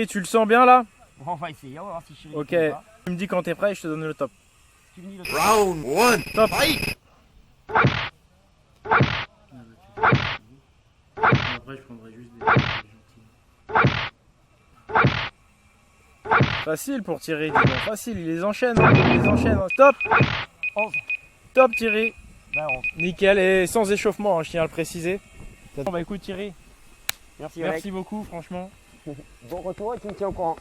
Thierry, tu le sens bien là? Bon, on va essayer, on va voir si Chéri. Ok. Tu me dis quand t'es prêt et je te donne le top. Tu me dis le Round 1. Top. Fight. Après, je prendrai juste des Facile pour Thierry, dis donc. Facile, il les enchaîne. Il les enchaîne. Top. 11. Top Thierry. Ben 11. Nickel et sans échauffement, hein, je tiens à le préciser. Bon bah écoute Thierry, Merci, merci beaucoup franchement. Bon retour et tu me tiens au courant.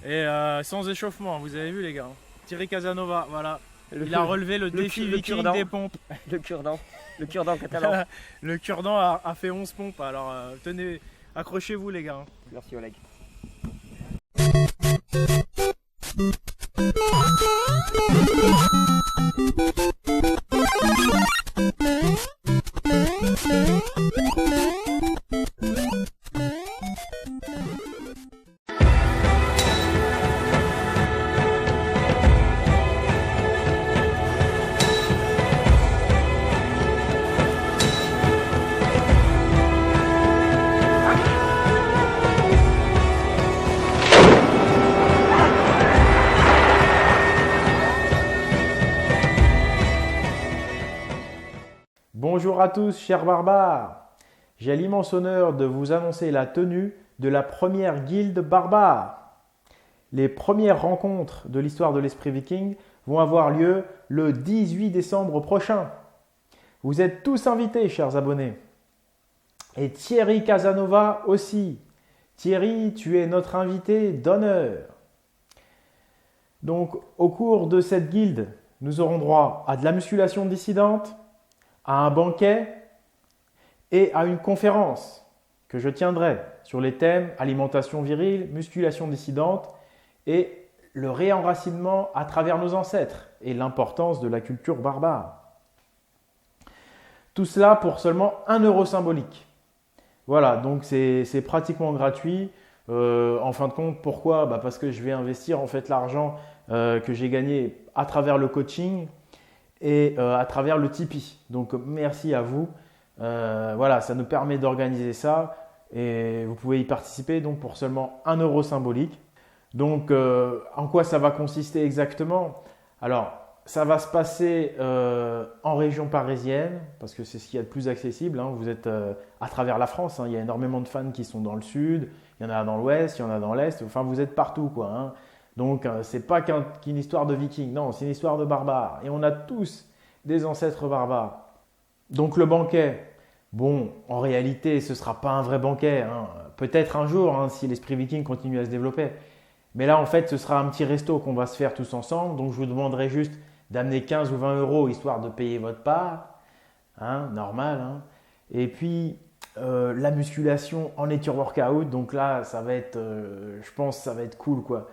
Et sans échauffement, vous avez vu les gars. Thierry Casanova, voilà. Il a Le- relevé le défi viking cure-dent. des pompes. Le cure-dent catalan. Le cure-dent a fait 11 pompes, alors tenez, accrochez-vous les gars. Merci Oleg. Bonjour à tous chers barbares. J'ai l'immense honneur de vous annoncer la tenue de la première guilde barbare. Les premières rencontres de l'histoire de l'esprit viking vont avoir lieu le 18 décembre prochain. Vous êtes tous invités, chers abonnés. Et Thierry Casanova aussi. Thierry, tu es notre invité d'honneur. Donc, au cours de cette guilde, nous aurons droit à de la musculation dissidente, à un banquet et à une conférence que je tiendrai sur les thèmes alimentation virile, musculation dissidente et le réenracinement à travers nos ancêtres et l'importance de la culture barbare. Tout cela pour seulement 1 euro symbolique. Voilà, donc c'est pratiquement gratuit. En fin de compte, pourquoi? Parce que je vais investir en fait l'argent que j'ai gagné à travers le coaching et à travers le Tipeee. Donc merci à vous. Voilà, ça nous permet d'organiser ça et vous pouvez y participer donc pour seulement 1 euro symbolique. Donc en quoi ça va consister exactement? Alors ça va se passer en région parisienne parce que c'est ce qu'il y a de plus accessible. Hein. Vous êtes à travers la France, hein. Il y a énormément de fans qui sont dans le sud, il y en a dans l'ouest, il y en a dans l'est, enfin vous êtes partout quoi. Hein. Donc c'est pas qu'une histoire de vikings, non, c'est une histoire de barbares. Et on a tous des ancêtres barbares. Donc le banquet, bon, en réalité ce ne sera pas un vrai banquet. Hein. Peut-être un jour hein, si l'esprit viking continue à se développer. Mais là en fait ce sera un petit resto qu'on va se faire tous ensemble. Donc je vous demanderai juste d'amener 15 ou 20 euros histoire de payer votre part. Hein, normal. Hein. Et puis la musculation en nature workout. Donc là ça va être, je pense ça va être cool quoi.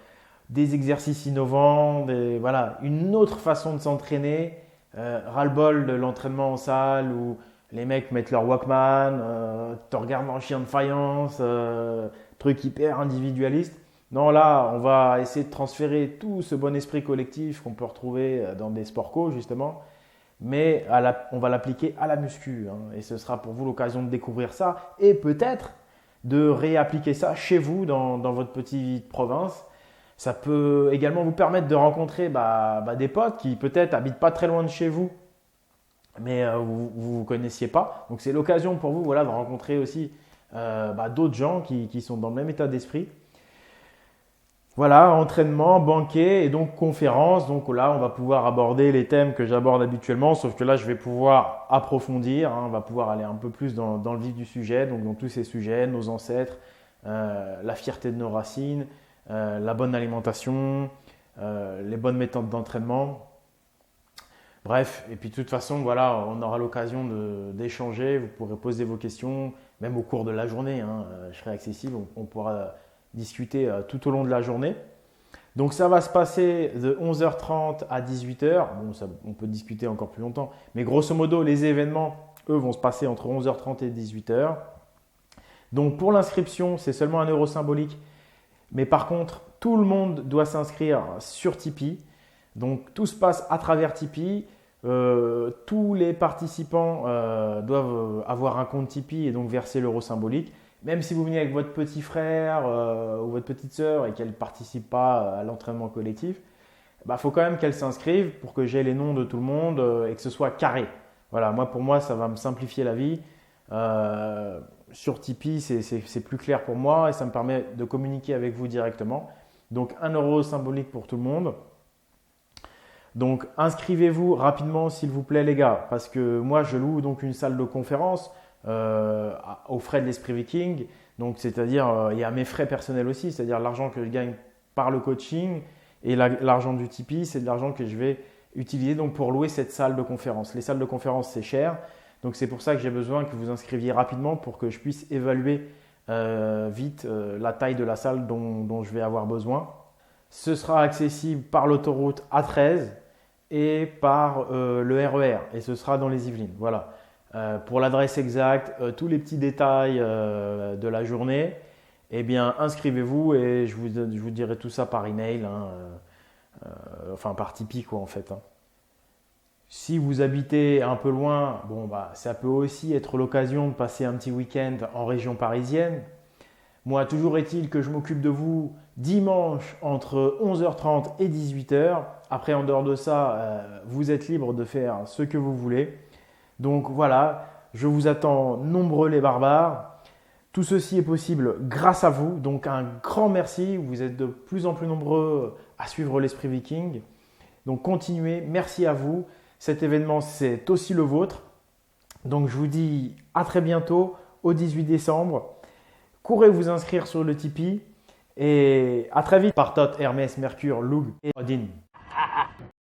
Des exercices innovants, voilà, une autre façon de s'entraîner, ras-le-bol de l'entraînement en salle où les mecs mettent leur Walkman, te regardent en chien de faïence, truc hyper individualiste. Non, là, on va essayer de transférer tout ce bon esprit collectif qu'on peut retrouver dans des sports co justement, mais on va l'appliquer à la muscu hein, et ce sera pour vous l'occasion de découvrir ça et peut-être de réappliquer ça chez vous dans votre petite province. Ça peut également vous permettre de rencontrer des potes qui peut-être habitent pas très loin de chez vous, mais vous ne connaissiez pas. Donc c'est l'occasion pour vous voilà, de rencontrer aussi d'autres gens qui sont dans le même état d'esprit. Voilà, entraînement, banquet et donc conférence. Donc là, on va pouvoir aborder les thèmes que j'aborde habituellement, sauf que là, je vais pouvoir approfondir. Hein, on va pouvoir aller un peu plus dans le vif du sujet, donc dans tous ces sujets, nos ancêtres, la fierté de nos racines. La bonne alimentation, les bonnes méthodes d'entraînement. Bref, et puis de toute façon, voilà, on aura l'occasion d'échanger. Vous pourrez poser vos questions, même au cours de la journée. Hein, je serai accessible, on pourra discuter tout au long de la journée. Donc ça va se passer de 11h30 à 18h. Bon, on peut discuter encore plus longtemps, mais grosso modo, les événements, eux, vont se passer entre 11h30 et 18h. Donc pour l'inscription, c'est seulement 1 euro symbolique. Mais par contre, tout le monde doit s'inscrire sur Tipeee. Donc tout se passe à travers Tipeee. Tous les participants doivent avoir un compte Tipeee et donc verser l'euro symbolique. Même si vous venez avec votre petit frère ou votre petite sœur et qu'elle ne participe pas à l'entraînement collectif, il faut quand même qu'elle s'inscrive pour que j'ai les noms de tout le monde et que ce soit carré. Voilà, pour moi, ça va me simplifier la vie. Sur Tipeee, c'est plus clair pour moi et ça me permet de communiquer avec vous directement. Donc 1 euro symbolique pour tout le monde. Donc inscrivez-vous rapidement s'il vous plaît les gars, parce que moi je loue donc une salle de conférence aux frais de l'Esprit Viking. Donc c'est-à-dire il y a mes frais personnels aussi, c'est-à-dire l'argent que je gagne par le coaching et l'argent du Tipeee, c'est de l'argent que je vais utiliser donc pour louer cette salle de conférence. Les salles de conférence c'est cher, donc c'est pour ça que j'ai besoin que vous inscriviez rapidement pour que je puisse évaluer vite la taille de la salle dont je vais avoir besoin. Ce sera accessible par l'autoroute A13 et par le RER et ce sera dans les Yvelines. Voilà. Pour l'adresse exacte, tous les petits détails de la journée, eh bien inscrivez-vous et je vous dirai tout ça par email, enfin par Tipeee quoi en fait. Si vous habitez un peu loin, ça peut aussi être l'occasion de passer un petit week-end en région parisienne. Moi, toujours est-il que je m'occupe de vous dimanche entre 11h30 et 18h. Après, en dehors de ça, vous êtes libre de faire ce que vous voulez. Donc voilà, je vous attends nombreux les barbares. Tout ceci est possible grâce à vous. Donc un grand merci. Vous êtes de plus en plus nombreux à suivre l'Esprit Viking. Donc continuez, merci à vous. Cet événement, c'est aussi le vôtre. Donc je vous dis à très bientôt, au 18 décembre. Courez vous inscrire sur le Tipeee et à très vite par Tot, Hermès, Mercure, Lug et Odin.